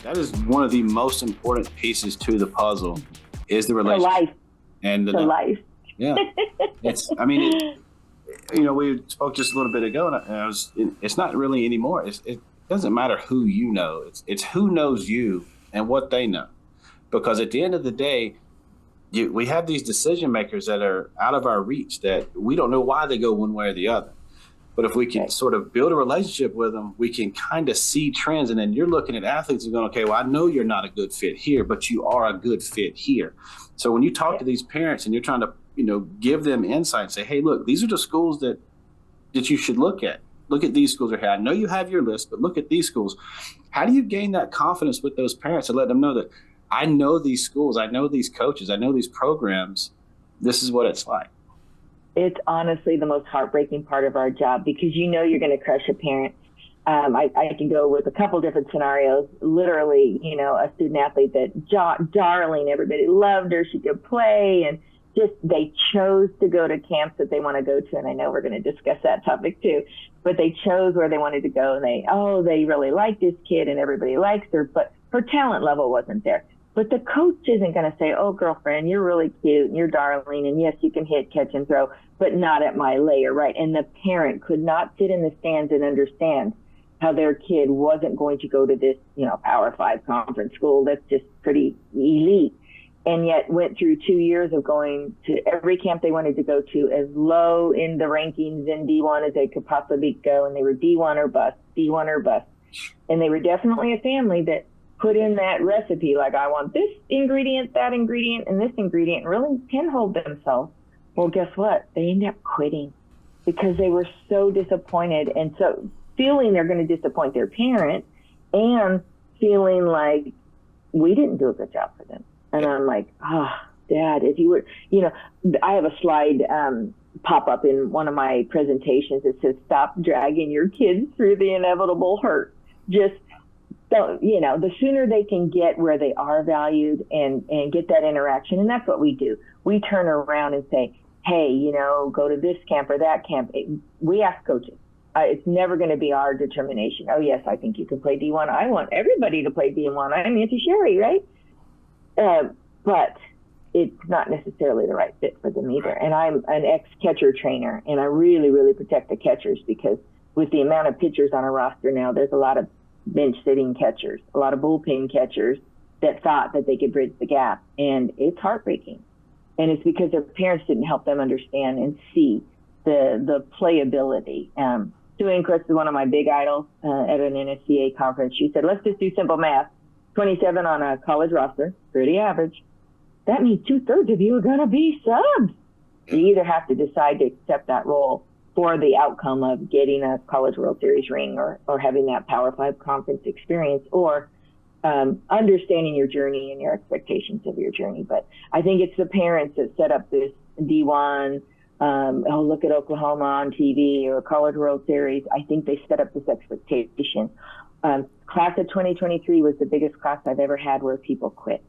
That is one of the most important pieces to the puzzle is the To relationship. life. And To life. yeah, we spoke just a little bit ago, and it's not really anymore. It doesn't matter who you know. It's who knows you and what they know. Because at the end of the day, we have these decision makers that are out of our reach that we don't know why they go one way or the other. But if we can sort of build a relationship with them, we can kind of see trends. And then you're looking at athletes and going, okay, well, I know you're not a good fit here, but you are a good fit here. So when you talk to these parents and you're trying to, give them insight and say, hey, look, these are the schools that you should look at. Look at these schools. I know you have your list, but look at these schools. How do you gain that confidence with those parents and let them know that I know these schools, I know these coaches, I know these programs. This is what it's like. It's honestly the most heartbreaking part of our job because you're going to crush a parent. I can go with a couple different scenarios. Literally, a student athlete that darling, everybody loved her. She could play and just they chose to go to camps that they want to go to. And I know we're going to discuss that topic too, but they chose where they wanted to go and they really like this kid and everybody likes her, but her talent level wasn't there. But the coach isn't going to say, oh, girlfriend, you're really cute and you're darling. And yes, you can hit, catch and throw, but not at my layer, right? And the parent could not sit in the stands and understand how their kid wasn't going to go to this, Power 5 conference school that's just pretty elite. And yet went through 2 years of going to every camp they wanted to go to, as low in the rankings in D1 as they could possibly go. And they were D1 or bust, D1 or bust. And they were definitely a family that put in that recipe, like I want this ingredient, that ingredient, and this ingredient, and really pinholed themselves. Well, guess what? They end up quitting because they were so disappointed. And so feeling they're going to disappoint their parent and feeling like we didn't do a good job for them. And I'm like, Dad, if you were, I have a slide pop up in one of my presentations that says, stop dragging your kids through the inevitable hurt. Just don't, the sooner they can get where they are valued and get that interaction. And that's what we do. We turn around and say, hey, go to this camp or that camp. We ask coaches. It's never going to be our determination. Oh, yes, I think you can play D1. I want everybody to play D1. I'm Auntie Cheri, right? But it's not necessarily the right fit for them either. And I'm an ex-catcher trainer, and I really, really protect the catchers because with the amount of pitchers on a roster now, there's a lot of bench-sitting catchers, a lot of bullpen catchers that thought that they could bridge the gap. And it's heartbreaking. And it's because their parents didn't help them understand and see the playability. Sue Inquist is one of my big idols at an NSCA conference. She said, let's just do simple math. 27 on a college roster, pretty average. That means 2/3 of you are going to be subs. You either have to decide to accept that role for the outcome of getting a College World Series ring or having that Power 5 conference experience, or understanding your journey and your expectations of your journey. But I think it's the parents that set up this D1, look at Oklahoma on TV or College World Series. I think they set up this expectation. Class of 2023 was the biggest class I've ever had where people quit.